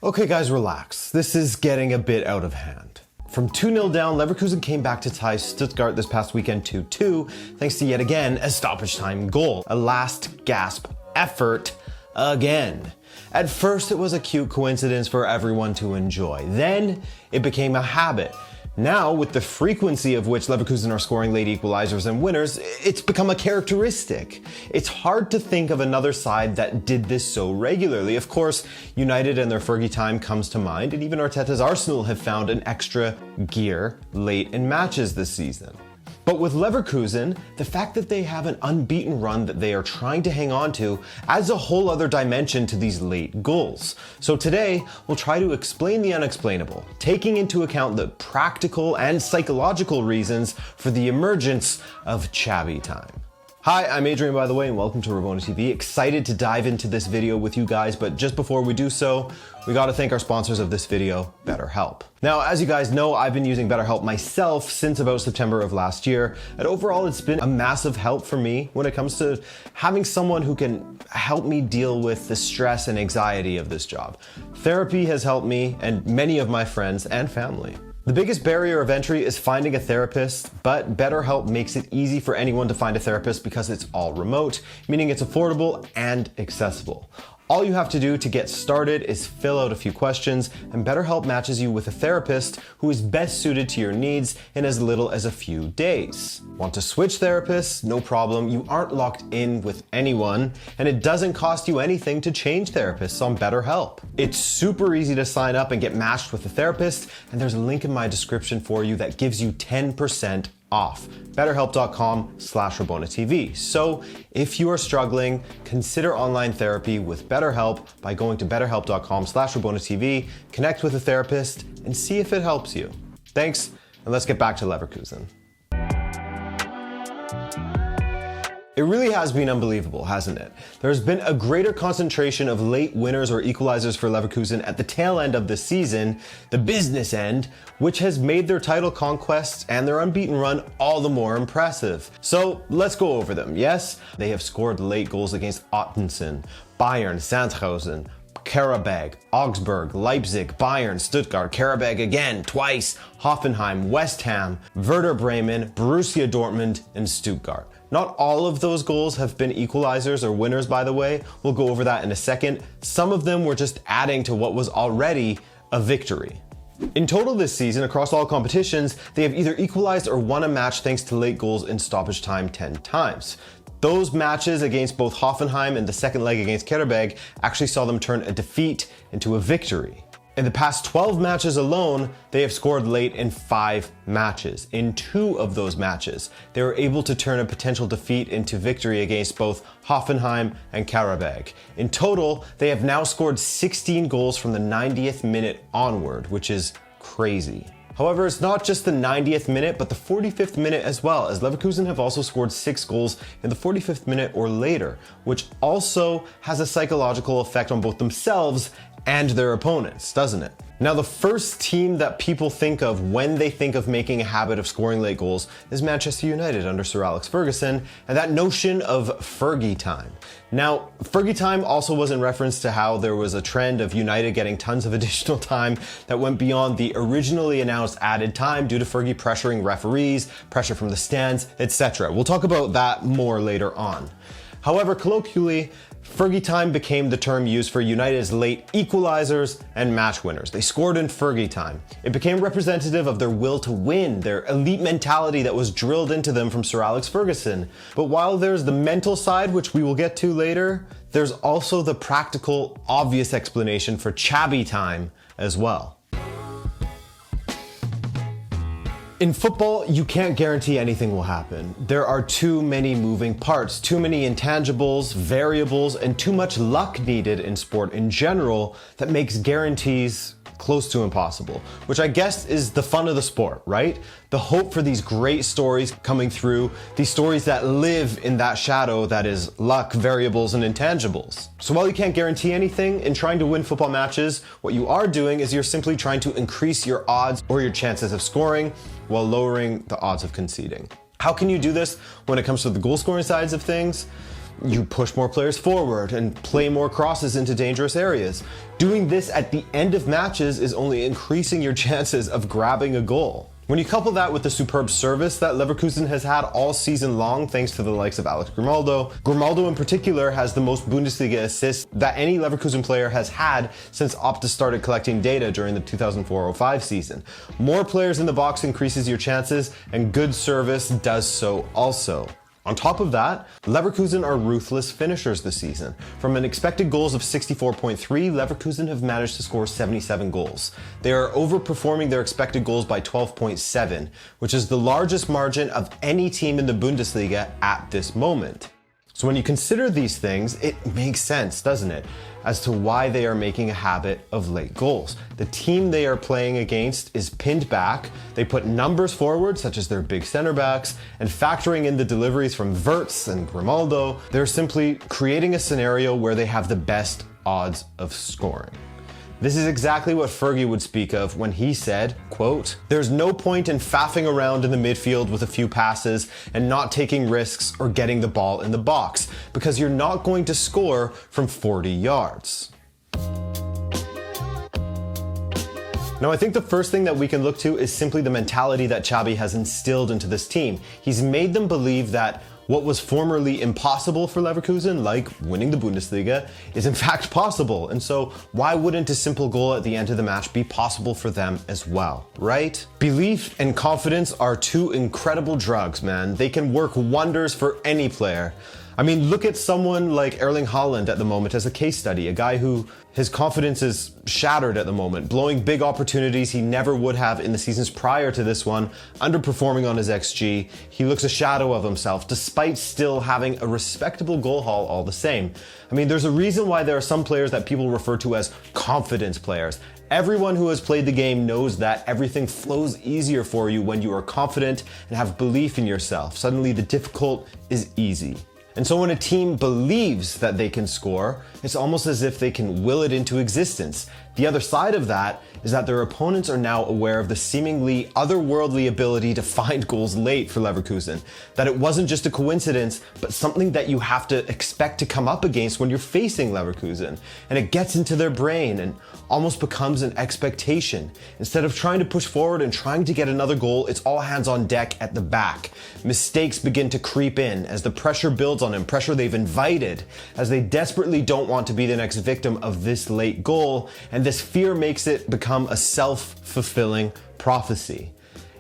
Okay guys, relax. This is getting a bit out of hand. From 2-0 down, Leverkusen came back to tie Stuttgart this past weekend 2-2, thanks to yet again a stoppage time goal. A last gasp effort again. At first it was a cute coincidence for everyone to enjoy. Then it became a habit. Now, with the frequency of which Leverkusen are scoring late equalizers and winners, it's become a characteristic. It's hard to think of another side that did this so regularly. Of course, United and their Fergie time comes to mind, and even Arteta's Arsenal have found an extra gear late in matches this season. But with Leverkusen, the fact that they have an unbeaten run that they are trying to hang on to adds a whole other dimension to these late goals. So today, we'll try to explain the unexplainable, taking into account the practical and psychological reasons for the emergence of Xabi time. Hi, I'm Adrian, by the way, and welcome to Rabona TV. Excited to dive into this video with you guys, but just before we do so, we gotta thank our sponsors of this video, BetterHelp. Now, as you guys know, I've been using BetterHelp myself since about September of last year, and overall it's been a massive help for me when it comes to having someone who can help me deal with the stress and anxiety of this job. Therapy has helped me and many of my friends and family. The biggest barrier of entry is finding a therapist, but BetterHelp makes it easy for anyone to find a therapist because it's all remote, meaning it's affordable and accessible. All you have to do to get started is fill out a few questions, and BetterHelp matches you with a therapist who is best suited to your needs in as little as a few days. Want to switch therapists? No problem. You aren't locked in with anyone, and it doesn't cost you anything to change therapists on BetterHelp. It's super easy to sign up and get matched with a therapist, and there's a link in my description for you that gives you 10% off. BetterHelp.com/RabonaTV. So if you are struggling, consider online therapy with BetterHelp by going to BetterHelp.com/RabonaTV, connect with a therapist, and see if it helps you. Thanks, and let's get back to Leverkusen. It really has been unbelievable, hasn't it? There's been a greater concentration of late winners or equalizers for Leverkusen at the tail end of the season, the business end, which has made their title conquests and their unbeaten run all the more impressive. So let's go over them. Yes, they have scored late goals against Ottensen, Bayern, Sandhausen, Karabag, Augsburg, Leipzig, Bayern, Stuttgart, Karabag again, twice, Hoffenheim, West Ham, Werder Bremen, Borussia Dortmund, and Stuttgart. Not all of those goals have been equalizers or winners, by the way. We'll go over that in a second. Some of them were just adding to what was already a victory. In total this season, across all competitions, they have either equalized or won a match thanks to late goals in stoppage time 10 times. Those matches against both Hoffenheim and the second leg against Karabag actually saw them turn a defeat into a victory. In the past 12 matches alone, they have scored late in 5 matches. In 2 of those matches, they were able to turn a potential defeat into victory against both Hoffenheim and Karabag. In total, they have now scored 16 goals from the 90th minute onward, which is crazy. However, it's not just the 90th minute, but the 45th minute as well, as Leverkusen have also scored 6 goals in the 45th minute or later, which also has a psychological effect on both themselves and their opponents, doesn't it? Now, the first team that people think of when they think of making a habit of scoring late goals is Manchester United under Sir Alex Ferguson, and that notion of Fergie time. Now, Fergie time also was in reference to how there was a trend of United getting tons of additional time that went beyond the originally announced added time due to Fergie pressuring referees, pressure from the stands, etc. We'll talk about that more later on. However, colloquially, Fergie time became the term used for United's late equalizers and match winners. They scored in Fergie time. It became representative of their will to win, their elite mentality that was drilled into them from Sir Alex Ferguson. But while there's the mental side, which we will get to later, there's also the practical, obvious explanation for Xabi time as well. In football, you can't guarantee anything will happen. There are too many moving parts, too many intangibles, variables, and too much luck needed in sport in general that makes guarantees close to impossible, which I guess is the fun of the sport, right? The hope for these great stories coming through, these stories that live in that shadow that is luck, variables, and intangibles. So while you can't guarantee anything, in trying to win football matches, what you are doing is you're simply trying to increase your odds or your chances of scoring while lowering the odds of conceding. How can you do this when it comes to the goal scoring sides of things? You push more players forward and play more crosses into dangerous areas. Doing this at the end of matches is only increasing your chances of grabbing a goal. When you couple that with the superb service that Leverkusen has had all season long thanks to the likes of Alex Grimaldo, Grimaldo in particular has the most Bundesliga assists that any Leverkusen player has had since Opta started collecting data during the 2004-05 season. More players in the box increases your chances, and good service does so also. On top of that, Leverkusen are ruthless finishers this season. From an expected goals of 64.3, Leverkusen have managed to score 77 goals. They are overperforming their expected goals by 12.7, which is the largest margin of any team in the Bundesliga at this moment. So when you consider these things, it makes sense, doesn't it, as to why they are making a habit of late goals. The team they are playing against is pinned back, they put numbers forward, such as their big center backs, and factoring in the deliveries from Wirtz and Grimaldo, they're simply creating a scenario where they have the best odds of scoring. This is exactly what Fergie would speak of when he said, quote, "There's no point in faffing around in the midfield with a few passes and not taking risks or getting the ball in the box, because you're not going to score from 40 yards. Now, I think the first thing that we can look to is simply the mentality that Xabi has instilled into this team. He's made them believe that what was formerly impossible for Leverkusen, like winning the Bundesliga, is in fact possible. And so why wouldn't a simple goal at the end of the match be possible for them as well, right? Belief and confidence are two incredible drugs, man. They can work wonders for any player. I mean, look at someone like Erling Haaland at the moment as a case study, a guy who his confidence is shattered at the moment, blowing big opportunities he never would have in the seasons prior to this one, underperforming on his XG. He looks a shadow of himself, despite still having a respectable goal haul all the same. I mean, there's a reason why there are some players that people refer to as confidence players. Everyone who has played the game knows that everything flows easier for you when you are confident and have belief in yourself. Suddenly the difficult is easy. And so when a team believes that they can score, it's almost as if they can will it into existence. The other side of that is that their opponents are now aware of the seemingly otherworldly ability to find goals late for Leverkusen. That it wasn't just a coincidence, but something that you have to expect to come up against when you're facing Leverkusen. And it gets into their brain and almost becomes an expectation. Instead of trying to push forward and trying to get another goal, it's all hands on deck at the back. Mistakes begin to creep in as the pressure builds on them, pressure they've invited, as they desperately don't want to be the next victim of this late goal, and this fear makes it become a self-fulfilling prophecy.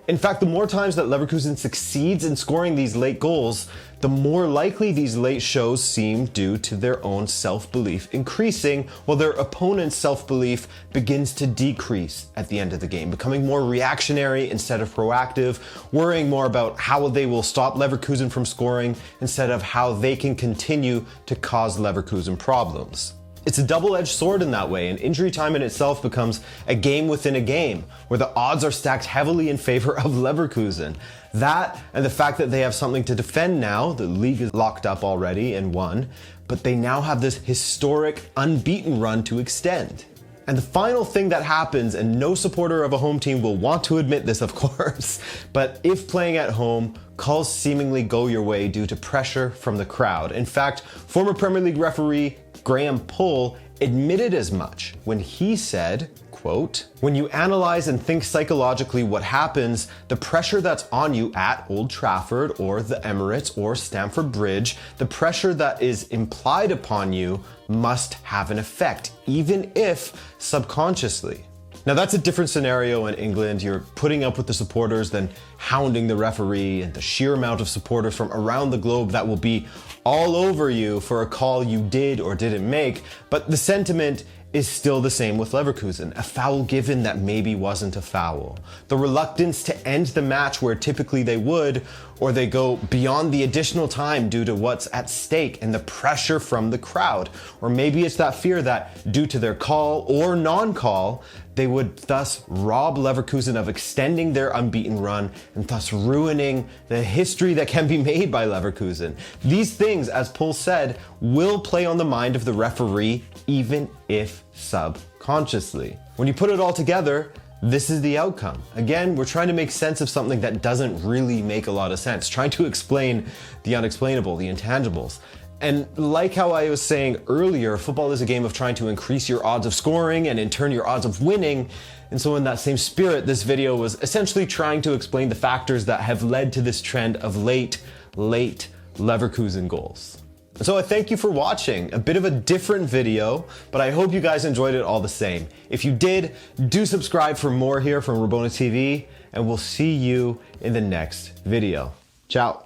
In fact, the more times that Leverkusen succeeds in scoring these late goals, the more likely these late shows seem due to their own self-belief increasing, while their opponent's self-belief begins to decrease at the end of the game, becoming more reactionary instead of proactive, worrying more about how they will stop Leverkusen from scoring instead of how they can continue to cause Leverkusen problems. It's a double-edged sword in that way, and injury time in itself becomes a game within a game, where the odds are stacked heavily in favor of Leverkusen. That, and the fact that they have something to defend now, the league is locked up already and won, but they now have this historic, unbeaten run to extend. And the final thing that happens, and no supporter of a home team will want to admit this, of course, but if playing at home, calls seemingly go your way due to pressure from the crowd. In fact, former Premier League referee Graham Poll admitted as much when he said, quote, "When you analyze and think psychologically what happens, the pressure that's on you at Old Trafford or the Emirates or Stamford Bridge, the pressure that is implied upon you must have an effect, even if subconsciously." Now that's a different scenario in England. You're putting up with the supporters, then hounding the referee, and the sheer amount of supporters from around the globe that will be all over you for a call you did or didn't make. But the sentiment is still the same with Leverkusen. A foul given that maybe wasn't a foul. The reluctance to end the match where typically they would, or they go beyond the additional time due to what's at stake and the pressure from the crowd. Or maybe it's that fear that due to their call or non-call, they would thus rob Leverkusen of extending their unbeaten run and thus ruining the history that can be made by Leverkusen. These things, as Pohl said, will play on the mind of the referee, even if subconsciously. When you put it all together, this is the outcome. Again, we're trying to make sense of something that doesn't really make a lot of sense, trying to explain the unexplainable, the intangibles. And like how I was saying earlier, football is a game of trying to increase your odds of scoring and in turn your odds of winning. And so in that same spirit, this video was essentially trying to explain the factors that have led to this trend of late Leverkusen goals. So I thank you for watching. A bit of a different video, but I hope you guys enjoyed it all the same. If you did, do subscribe for more here from Rabona TV, and we'll see you in the next video. Ciao.